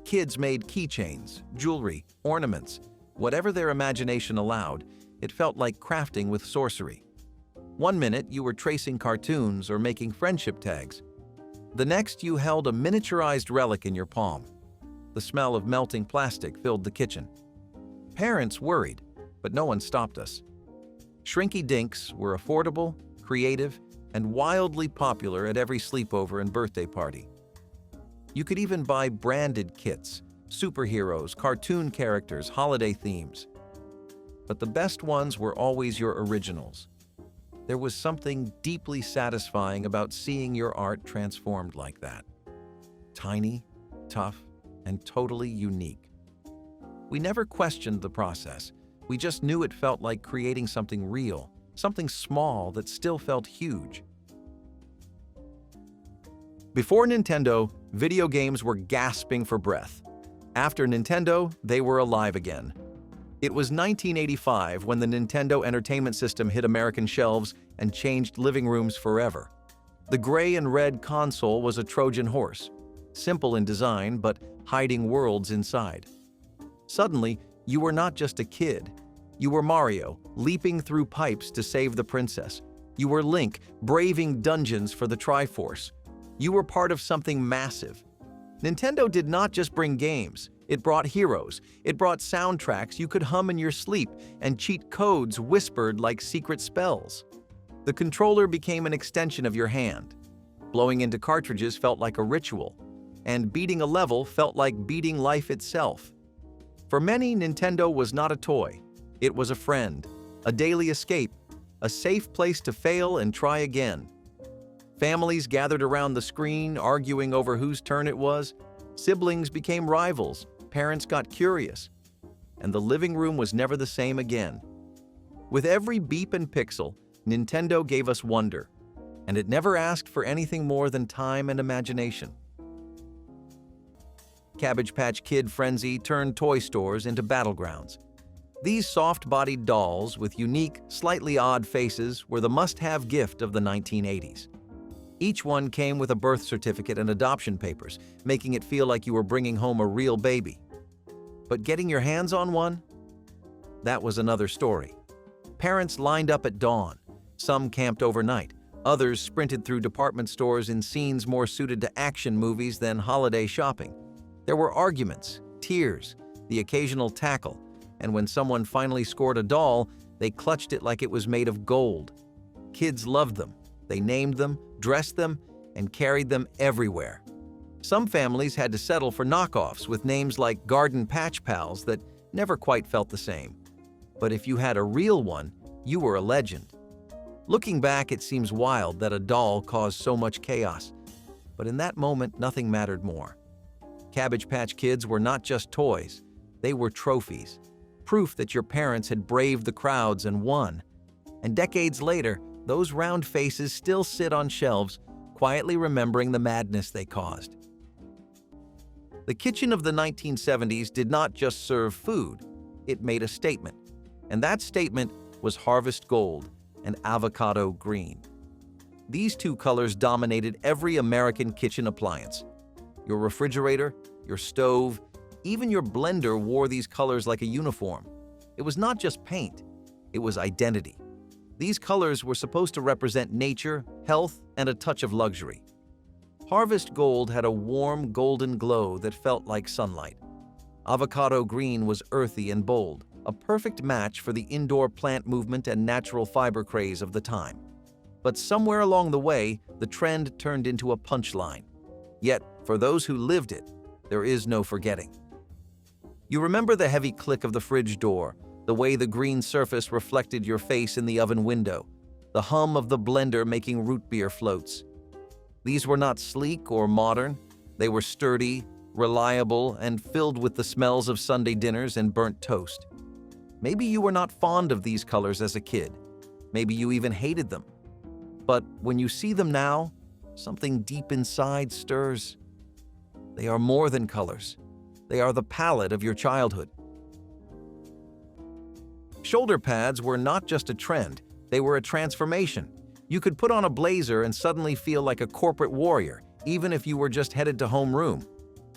Kids made keychains, jewelry, ornaments. Whatever their imagination allowed, it felt like crafting with sorcery. One minute you were tracing cartoons or making friendship tags. The next you held a miniaturized relic in your palm. The smell of melting plastic filled the kitchen. Parents worried, but no one stopped us. Shrinky Dinks were affordable, creative, and wildly popular at every sleepover and birthday party. You could even buy branded kits, superheroes, cartoon characters, holiday themes. But the best ones were always your originals. There was something deeply satisfying about seeing your art transformed like that. Tiny, tough, and totally unique. We never questioned the process. We just knew it felt like creating something real, something small that still felt huge. Before Nintendo, video games were gasping for breath. After Nintendo, they were alive again. It was 1985 when the Nintendo Entertainment System hit American shelves and changed living rooms forever. The gray and red console was a Trojan horse, simple in design but hiding worlds inside. Suddenly, you were not just a kid. You were Mario, leaping through pipes to save the princess. You were Link, braving dungeons for the Triforce. You were part of something massive. Nintendo did not just bring games. It brought heroes. It brought soundtracks you could hum in your sleep and cheat codes whispered like secret spells. The controller became an extension of your hand. Blowing into cartridges felt like a ritual, and beating a level felt like beating life itself. For many, Nintendo was not a toy. It was a friend, a daily escape, a safe place to fail and try again. Families gathered around the screen, arguing over whose turn it was. Siblings became rivals, parents got curious, and the living room was never the same again. With every beep and pixel, Nintendo gave us wonder, and it never asked for anything more than time and imagination. Cabbage Patch Kid frenzy turned toy stores into battlegrounds. These soft-bodied dolls with unique, slightly odd faces were the must-have gift of the 1980s. Each one came with a birth certificate and adoption papers, making it feel like you were bringing home a real baby. But getting your hands on one? That was another story. Parents lined up at dawn. Some camped overnight. Others sprinted through department stores in scenes more suited to action movies than holiday shopping. There were arguments, tears, the occasional tackle, and when someone finally scored a doll, they clutched it like it was made of gold. Kids loved them. They named them, dressed them, and carried them everywhere. Some families had to settle for knockoffs with names like Garden Patch Pals that never quite felt the same. But if you had a real one, you were a legend. Looking back, it seems wild that a doll caused so much chaos. But in that moment, nothing mattered more. Cabbage Patch Kids were not just toys. They were trophies. Proof that your parents had braved the crowds and won. And decades later, those round faces still sit on shelves, quietly remembering the madness they caused. The kitchen of the 1970s did not just serve food, it made a statement. And that statement was harvest gold and avocado green. These two colors dominated every American kitchen appliance. Your refrigerator, your stove, even your blender wore these colors like a uniform. It was not just paint, it was identity. These colors were supposed to represent nature, health, and a touch of luxury. Harvest Gold had a warm golden glow that felt like sunlight. Avocado Green was earthy and bold, a perfect match for the indoor plant movement and natural fiber craze of the time. But somewhere along the way, the trend turned into a punchline. Yet, for those who lived it, there is no forgetting. You remember the heavy click of the fridge door, the way the green surface reflected your face in the oven window, the hum of the blender making root beer floats. These were not sleek or modern. They were sturdy, reliable, and filled with the smells of Sunday dinners and burnt toast. Maybe you were not fond of these colors as a kid. Maybe you even hated them. But when you see them now, something deep inside stirs. They are more than colors. They are the palette of your childhood. Shoulder pads were not just a trend, They were a transformation. You could put on a blazer and suddenly feel like a corporate warrior, even if you were just headed to homeroom.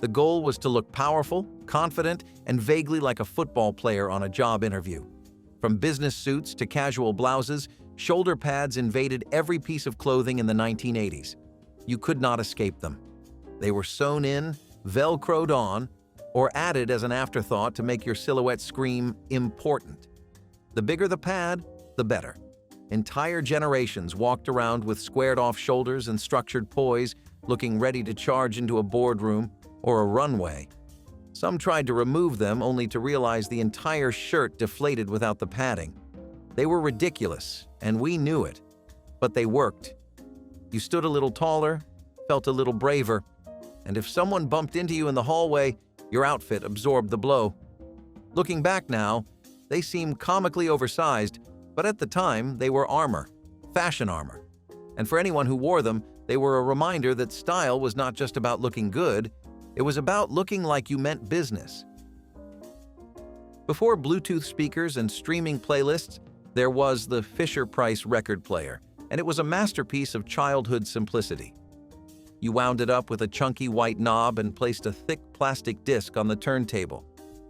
The goal was to look powerful, confident, and vaguely like a football player on a job interview. From business suits to casual blouses, shoulder pads invaded every piece of clothing in the 1980s. You could not escape them. They were sewn in, velcroed on, or added as an afterthought to make your silhouette scream important. The bigger the pad, the better. Entire generations walked around with squared-off shoulders and structured poise, looking ready to charge into a boardroom or a runway. Some tried to remove them only to realize the entire shirt deflated without the padding. They were ridiculous, and we knew it. But they worked. You stood a little taller, felt a little braver, and if someone bumped into you in the hallway, your outfit absorbed the blow. Looking back now, they seem comically oversized, but at the time they were armor, fashion armor. And for anyone who wore them, they were a reminder that style was not just about looking good, it was about looking like you meant business. Before Bluetooth speakers and streaming playlists, there was the Fisher-Price record player, and it was a masterpiece of childhood simplicity. You wound it up with a chunky white knob and placed a thick plastic disc on the turntable.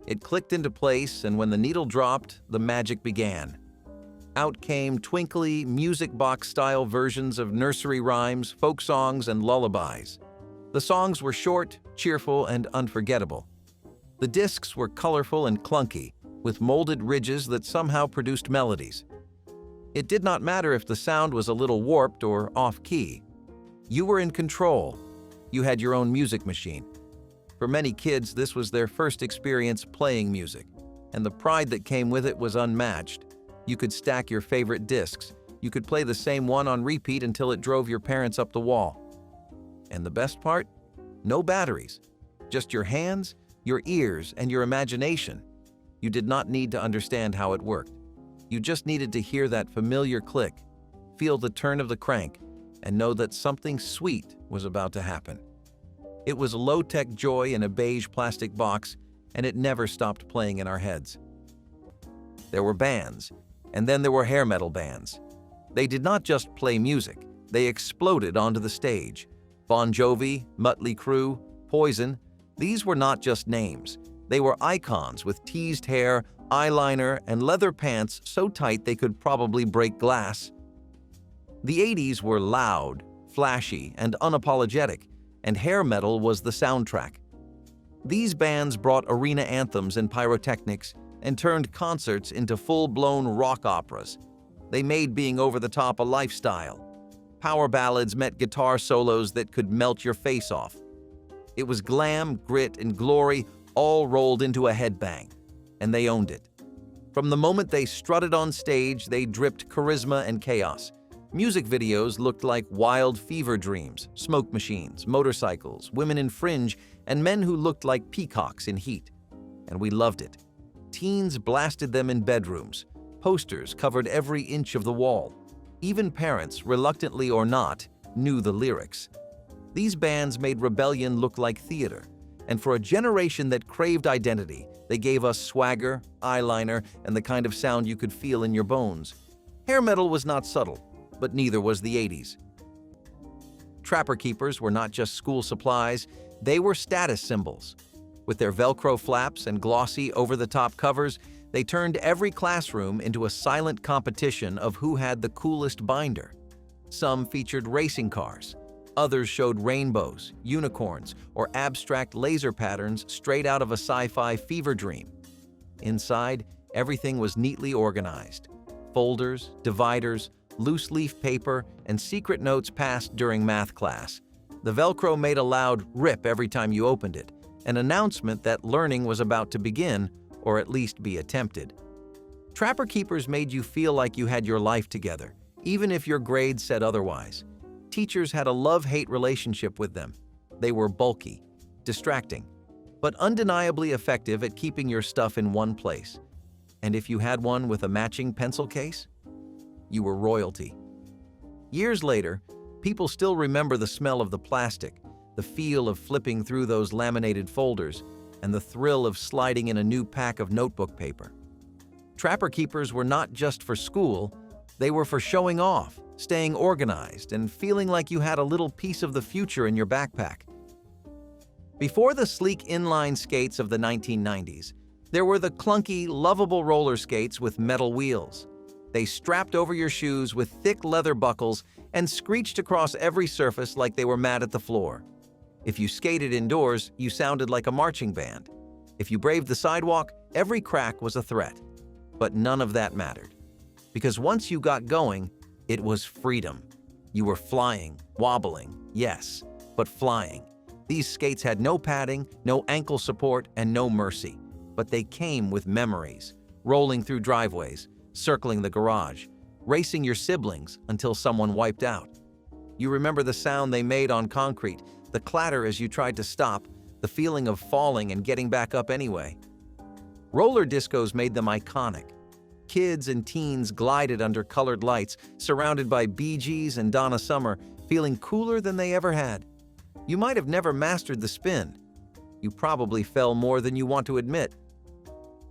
It clicked into place, and when the needle dropped, the magic began. Out came twinkly, music box-style versions of nursery rhymes, folk songs, and lullabies. The songs were short, cheerful, and unforgettable. The discs were colorful and clunky, with molded ridges that somehow produced melodies. It did not matter if the sound was a little warped or off-key. You were in control. You had your own music machine. For many kids, this was their first experience playing music, and the pride that came with it was unmatched. You could stack your favorite discs. You could play the same one on repeat until it drove your parents up the wall. And the best part? No batteries. Just your hands, your ears, and your imagination. You did not need to understand how it worked. You just needed to hear that familiar click, feel the turn of the crank, and know that something sweet was about to happen. It was low-tech joy in a beige plastic box, and it never stopped playing in our heads. There were bands, and then there were hair metal bands. They did not just play music, they exploded onto the stage. Bon Jovi, Mötley Crüe, Poison, these were not just names. They were icons with teased hair, eyeliner, and leather pants so tight they could probably break glass. The 80s were loud, flashy, and unapologetic, and hair metal was the soundtrack. These bands brought arena anthems and pyrotechnics and turned concerts into full-blown rock operas. They made being over the top a lifestyle. Power ballads met guitar solos that could melt your face off. It was glam, grit, and glory all rolled into a headbang, and they owned it. From the moment they strutted on stage, they dripped charisma and chaos. Music videos looked like wild fever dreams, smoke machines, motorcycles, women in fringe, and men who looked like peacocks in heat. And we loved it. Teens blasted them in bedrooms. Posters covered every inch of the wall. Even parents, reluctantly or not, knew the lyrics. These bands made rebellion look like theater, and for a generation that craved identity, they gave us swagger, eyeliner, and the kind of sound you could feel in your bones. Hair metal was not subtle, but neither was the 80s. Trapper Keepers were not just school supplies, they were status symbols. With their Velcro flaps and glossy, over-the-top covers, they turned every classroom into a silent competition of who had the coolest binder. Some featured racing cars. Others showed rainbows, unicorns, or abstract laser patterns straight out of a sci-fi fever dream. Inside, everything was neatly organized. Folders, dividers, loose-leaf paper, and secret notes passed during math class. The Velcro made a loud rip every time you opened it, an announcement that learning was about to begin, or at least be attempted. Trapper Keepers made you feel like you had your life together, even if your grades said otherwise. Teachers had a love-hate relationship with them. They were bulky, distracting, but undeniably effective at keeping your stuff in one place. And if you had one with a matching pencil case, you were royalty. Years later, people still remember the smell of the plastic, the feel of flipping through those laminated folders, and the thrill of sliding in a new pack of notebook paper. Trapper Keepers were not just for school, They were for showing off, staying organized, and feeling like you had a little piece of the future in your backpack. Before the sleek inline skates of the 1990s, there were the clunky, lovable roller skates with metal wheels. They strapped over your shoes with thick leather buckles and screeched across every surface like they were mad at the floor. If you skated indoors, you sounded like a marching band. If you braved the sidewalk, every crack was a threat. But none of that mattered. Because once you got going, it was freedom. You were flying, wobbling, yes, but flying. These skates had no padding, no ankle support, and no mercy. But they came with memories, rolling through driveways, circling the garage, racing your siblings until someone wiped out. You remember the sound they made on concrete, the clatter as you tried to stop, the feeling of falling and getting back up anyway. Roller discos made them iconic. Kids and teens glided under colored lights, surrounded by Bee Gees and Donna Summer, feeling cooler than they ever had. You might have never mastered the spin. You probably fell more than you want to admit.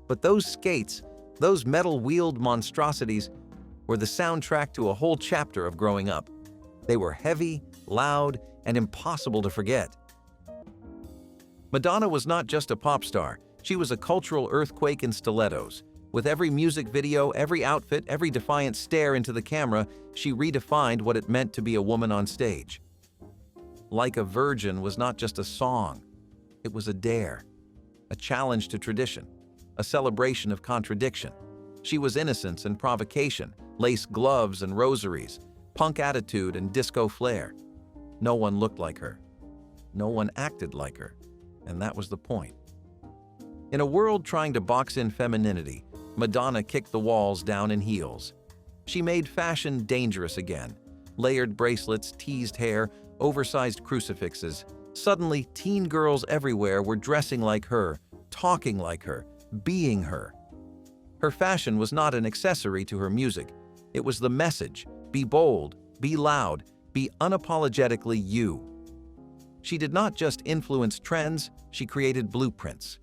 But those skates, those metal-wheeled monstrosities, were the soundtrack to a whole chapter of growing up. They were heavy, loud, and impossible to forget. Madonna was not just a pop star, she was a cultural earthquake in stilettos. With every music video, every outfit, every defiant stare into the camera, she redefined what it meant to be a woman on stage. Like a Virgin was not just a song, it was a dare, a challenge to tradition, a celebration of contradiction. She was innocence and provocation, lace gloves and rosaries, punk attitude and disco flair. No one looked like her. No one acted like her. And that was the point. In a world trying to box in femininity, Madonna kicked the walls down in heels. She made fashion dangerous again. Layered bracelets, teased hair, oversized crucifixes. Suddenly, teen girls everywhere were dressing like her, talking like her, being her. Her fashion was not an accessory to her music. It was the message: be bold, be loud, be unapologetically you. She did not just influence trends, she created blueprints.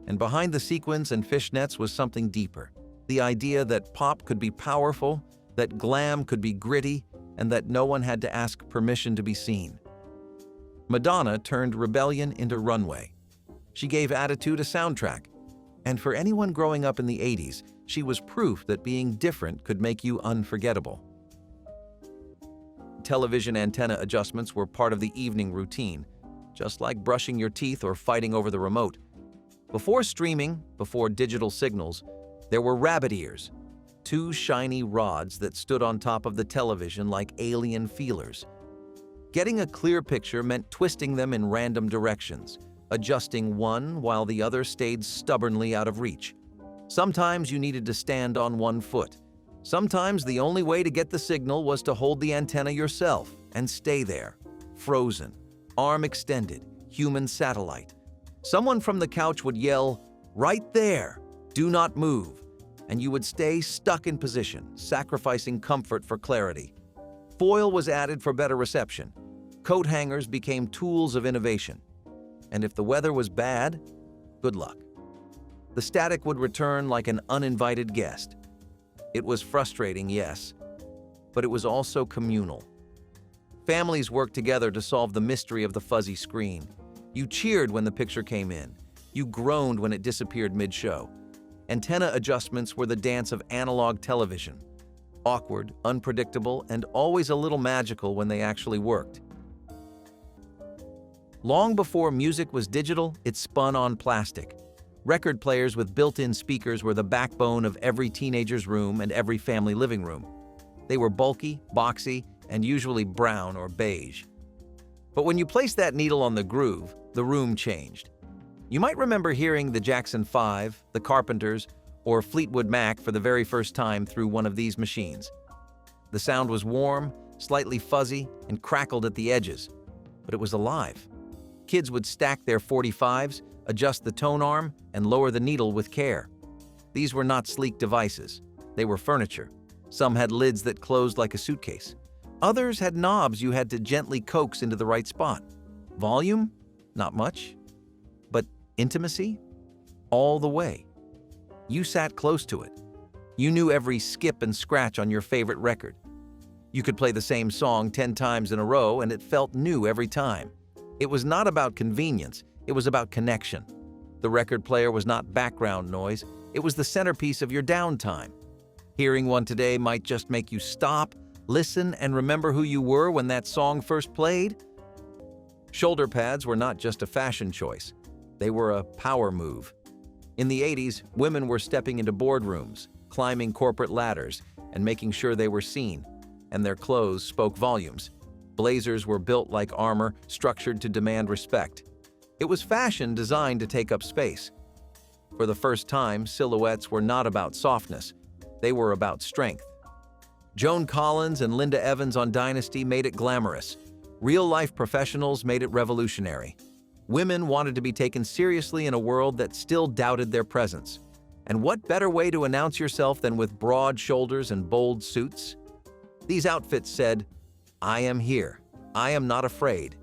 And behind the sequins and fishnets was something deeper. The idea that pop could be powerful, that glam could be gritty, and that no one had to ask permission to be seen. Madonna turned rebellion into runway. She gave attitude a soundtrack. And for anyone growing up in the 80s, she was proof that being different could make you unforgettable. Television antenna adjustments were part of the evening routine, just like brushing your teeth or fighting over the remote. Before streaming, before digital signals, there were rabbit ears, two shiny rods that stood on top of the television like alien feelers. Getting a clear picture meant twisting them in random directions, adjusting one while the other stayed stubbornly out of reach. Sometimes you needed to stand on one foot. Sometimes the only way to get the signal was to hold the antenna yourself and stay there, frozen, arm extended, human satellite. Someone from the couch would yell, "Right there! Do not move!" And you would stay stuck in position, sacrificing comfort for clarity. Foil was added for better reception. Coat hangers became tools of innovation. And if the weather was bad, good luck. The static would return like an uninvited guest. It was frustrating, yes, but it was also communal. Families worked together to solve the mystery of the fuzzy screen. You cheered when the picture came in. You groaned when it disappeared mid-show. Antenna adjustments were the dance of analog television. Awkward, unpredictable, and always a little magical when they actually worked. Long before music was digital, it spun on plastic. Record players with built-in speakers were the backbone of every teenager's room and every family living room. They were bulky, boxy, and usually brown or beige. But when you placed that needle on the groove, the room changed. You might remember hearing the Jackson 5, the Carpenters, or Fleetwood Mac for the very first time through one of these machines. The sound was warm, slightly fuzzy, and crackled at the edges, but it was alive. Kids would stack their 45s, adjust the tone arm, and lower the needle with care. These were not sleek devices. They were furniture. Some had lids that closed like a suitcase. Others had knobs you had to gently coax into the right spot. Volume? Not much. But intimacy? All the way. You sat close to it. You knew every skip and scratch on your favorite record. You could play the same song 10 times in a row and it felt new every time. It was not about convenience, it was about connection. The record player was not background noise, it was the centerpiece of your downtime. Hearing one today might just make you stop, listen, and remember who you were when that song first played. Shoulder pads were not just a fashion choice, they were a power move. In the 80s, women were stepping into boardrooms, climbing corporate ladders, and making sure they were seen, and their clothes spoke volumes. Blazers were built like armor, structured to demand respect. It was fashion designed to take up space. For the first time, silhouettes were not about softness, they were about strength. Joan Collins and Linda Evans on Dynasty made it glamorous. Real-life professionals made it revolutionary. Women wanted to be taken seriously in a world that still doubted their presence. And what better way to announce yourself than with broad shoulders and bold suits? These outfits said, "I am here, I am not afraid,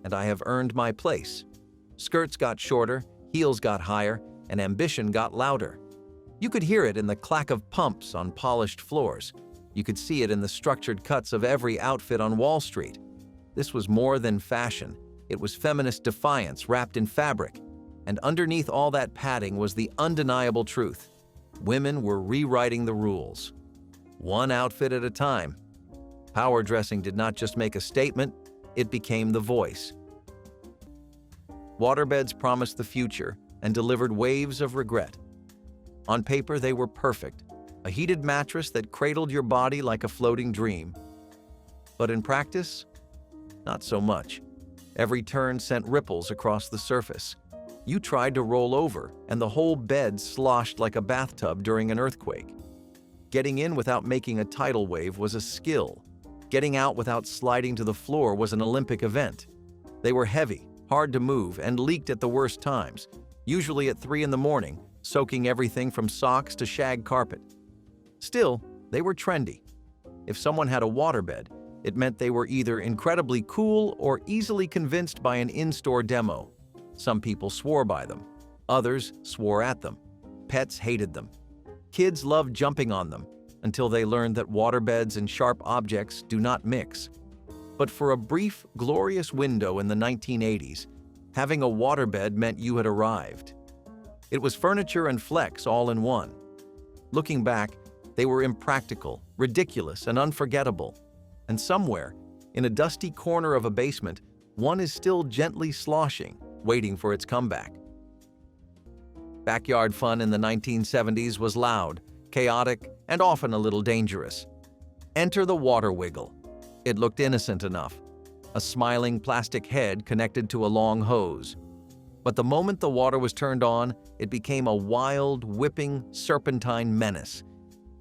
and I have earned my place." Skirts got shorter, heels got higher, and ambition got louder. You could hear it in the clack of pumps on polished floors. You could see it in the structured cuts of every outfit on Wall Street. This was more than fashion. It was feminist defiance wrapped in fabric. And underneath all that padding was the undeniable truth. Women were rewriting the rules. One outfit at a time. Power dressing did not just make a statement, it became the voice. Waterbeds promised the future and delivered waves of regret. On paper, they were perfect, a heated mattress that cradled your body like a floating dream. But in practice, not so much. Every turn sent ripples across the surface. You tried to roll over, and the whole bed sloshed like a bathtub during an earthquake. Getting in without making a tidal wave was a skill. Getting out without sliding to the floor was an Olympic event. They were heavy, hard to move, and leaked at the worst times, usually at 3 in the morning, soaking everything from socks to shag carpet. Still, they were trendy. If someone had a waterbed, it meant they were either incredibly cool or easily convinced by an in-store demo. Some people swore by them. Others swore at them. Pets hated them. Kids loved jumping on them until they learned that waterbeds and sharp objects do not mix. But for a brief, glorious window in the 1980s, having a waterbed meant you had arrived. It was furniture and flex all in one. Looking back, they were impractical, ridiculous, and unforgettable. And somewhere, in a dusty corner of a basement, one is still gently sloshing, waiting for its comeback. Backyard fun in the 1970s was loud, chaotic, and often a little dangerous. Enter the water wiggle. It looked innocent enough. A smiling plastic head connected to a long hose. But the moment the water was turned on, it became a wild, whipping, serpentine menace.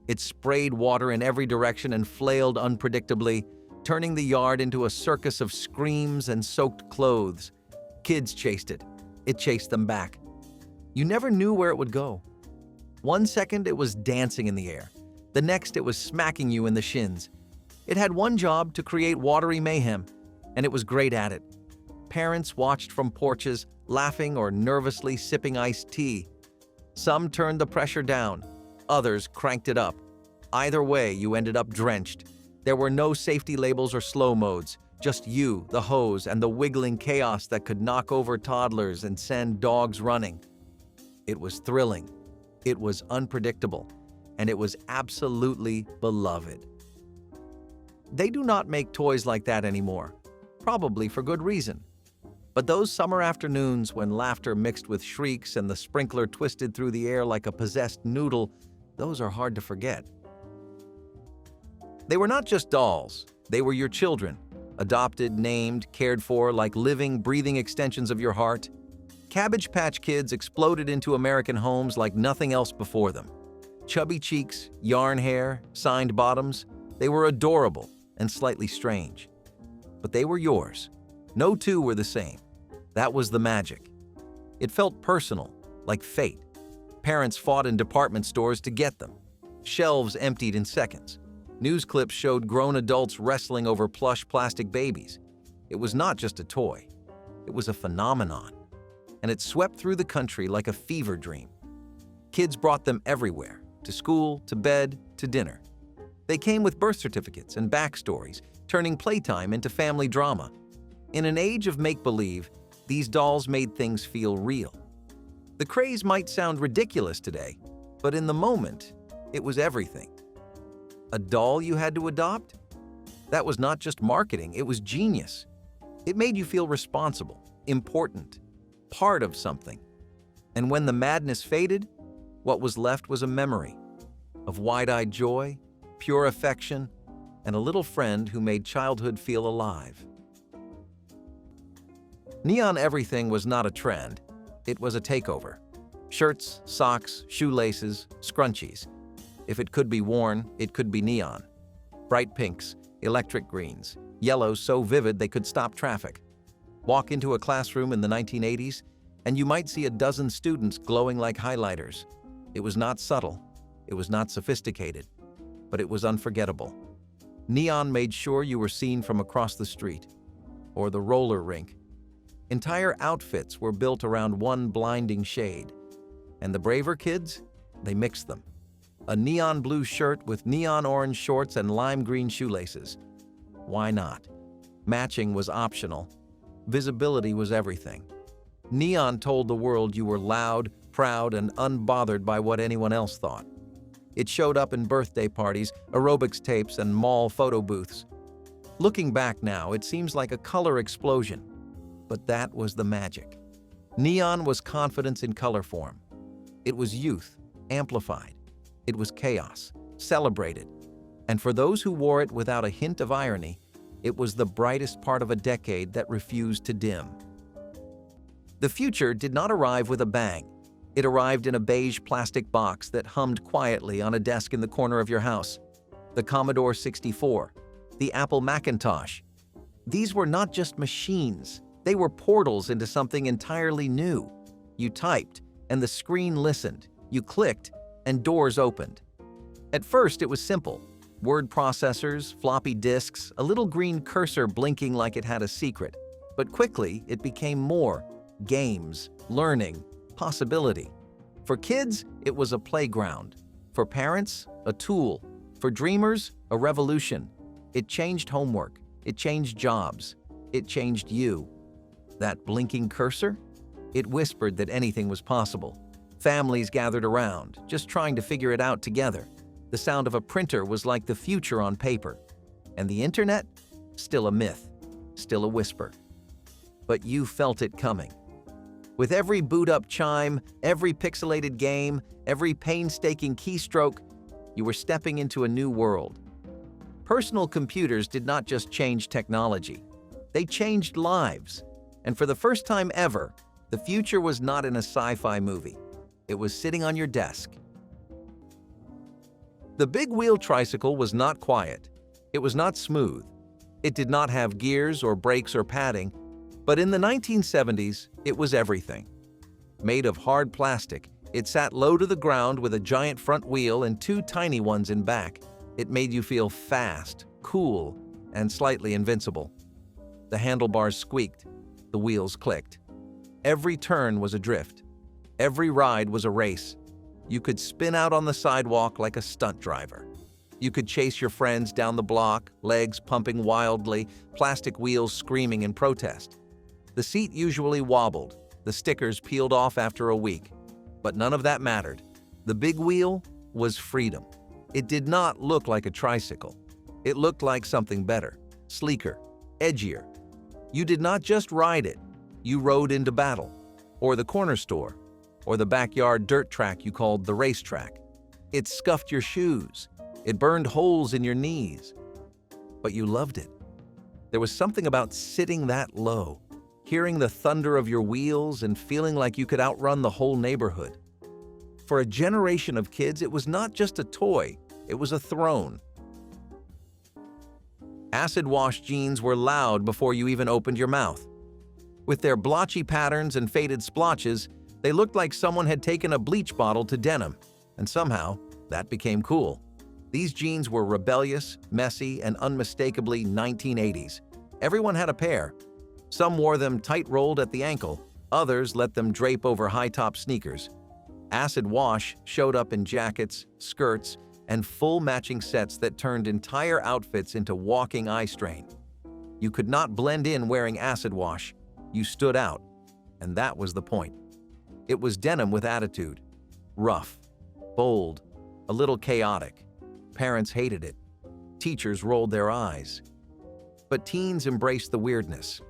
It sprayed water in every direction and flailed unpredictably, turning the yard into a circus of screams and soaked clothes. Kids chased it. It chased them back. You never knew where it would go. One second it was dancing in the air. The next it was smacking you in the shins. It had one job: to create watery mayhem, and it was great at it. Parents watched from porches, laughing or nervously sipping iced tea. Some turned the pressure down. Others cranked it up. Either way, you ended up drenched. There were no safety labels or slow modes, just you, the hose, and the wiggling chaos that could knock over toddlers and send dogs running. It was thrilling. It was unpredictable. And it was absolutely beloved. They do not make toys like that anymore, probably for good reason. But those summer afternoons when laughter mixed with shrieks and the sprinkler twisted through the air like a possessed noodle, those are hard to forget. They were not just dolls, they were your children, adopted, named, cared for like living, breathing extensions of your heart. Cabbage Patch Kids exploded into American homes like nothing else before them. Chubby cheeks, yarn hair, signed bottoms, they were adorable and slightly strange. But they were yours. No two were the same. That was the magic. It felt personal, like fate. Parents fought in department stores to get them. Shelves emptied in seconds. News clips showed grown adults wrestling over plush plastic babies. It was not just a toy. It was a phenomenon. And it swept through the country like a fever dream. Kids brought them everywhere. to school, to bed, to dinner. They came with birth certificates and backstories, turning playtime into family drama. In an age of make-believe, these dolls made things feel real. The craze might sound ridiculous today, but in the moment, it was everything. A doll you had to adopt? That was not just marketing, it was genius. It made you feel responsible, important, part of something. And when the madness faded, what was left was a memory of wide-eyed joy, pure affection, and a little friend who made childhood feel alive. Neon everything was not a trend, it was a takeover. Shirts, socks, shoelaces, scrunchies. If it could be worn, it could be neon. Bright pinks, electric greens, yellows so vivid they could stop traffic. Walk into a classroom in the 1980s, and you might see a dozen students glowing like highlighters. It was not subtle, it was not sophisticated, but it was unforgettable. Neon made sure you were seen from across the street, or the roller rink. Entire outfits were built around one blinding shade. And the braver kids, they mixed them. A neon blue shirt with neon orange shorts and lime green shoelaces. Why not? Matching was optional. Visibility was everything. Neon told the world you were loud, proud, and unbothered by what anyone else thought. It showed up in birthday parties, aerobics tapes, and mall photo booths. Looking back now, it seems like a color explosion. But that was the magic. Neon was confidence in color form. It was youth, amplified. It was chaos, celebrated. And for those who wore it without a hint of irony, it was the brightest part of a decade that refused to dim. The future did not arrive with a bang. It arrived in a beige plastic box that hummed quietly on a desk in the corner of your house. The Commodore 64, the Apple Macintosh. These were not just machines. They were portals into something entirely new. You typed, and the screen listened. You clicked, and doors opened. At first, it was simple. Word processors, floppy disks, a little green cursor blinking like it had a secret. But quickly, it became more. Games, learning, possibility. For kids, it was a playground. For parents, a tool. For dreamers, a revolution. It changed homework. It changed jobs. It changed you. That blinking cursor? It whispered that anything was possible. Families gathered around, just trying to figure it out together. The sound of a printer was like the future on paper. And the internet? Still a myth, still a whisper. But you felt it coming. With every boot-up chime, every pixelated game, every painstaking keystroke, you were stepping into a new world. Personal computers did not just change technology. They changed lives. And for the first time ever, the future was not in a sci-fi movie. It was sitting on your desk. The big wheel tricycle was not quiet. It was not smooth. It did not have gears or brakes or padding, but in the 1970s, it was everything. Made of hard plastic, it sat low to the ground with a giant front wheel and two tiny ones in back. It made you feel fast, cool, and slightly invincible. The handlebars squeaked. The wheels clicked. Every turn was a drift. Every ride was a race. You could spin out on the sidewalk like a stunt driver. You could chase your friends down the block, legs pumping wildly, plastic wheels screaming in protest. The seat usually wobbled. The stickers peeled off after a week. But none of that mattered. The big wheel was freedom. It did not look like a tricycle. It looked like something better, sleeker, edgier. You did not just ride it. You rode into battle, or the corner store, or the backyard dirt track you called the racetrack. It scuffed your shoes. It burned holes in your knees. But you loved it. There was something about sitting that low, hearing the thunder of your wheels and feeling like you could outrun the whole neighborhood. For a generation of kids, it was not just a toy, it was a throne. Acid-wash jeans were loud before you even opened your mouth. With their blotchy patterns and faded splotches, they looked like someone had taken a bleach bottle to denim, and somehow, that became cool. These jeans were rebellious, messy, and unmistakably 1980s. Everyone had a pair. Some wore them tight-rolled at the ankle, others let them drape over high-top sneakers. Acid wash showed up in jackets, skirts, and full matching sets that turned entire outfits into walking eye strain. You could not blend in wearing acid wash. You stood out, and that was the point. It was denim with attitude. Rough, bold, a little chaotic. Parents hated it. Teachers rolled their eyes. But teens embraced the weirdness.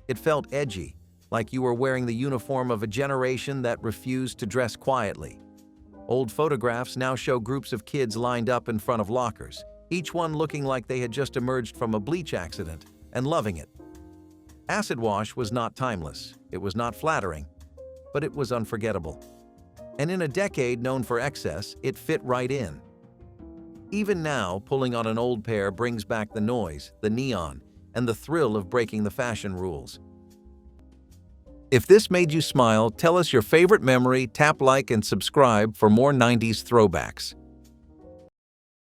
It felt edgy, like you were wearing the uniform of a generation that refused to dress quietly. Old photographs now show groups of kids lined up in front of lockers, each one looking like they had just emerged from a bleach accident and loving it. Acid wash was not timeless, it was not flattering, but it was unforgettable. And in a decade known for excess, it fit right in. Even now, pulling on an old pair brings back the noise, the neon, and the thrill of breaking the fashion rules. If this made you smile, tell us your favorite memory, tap like and subscribe for more 90s throwbacks.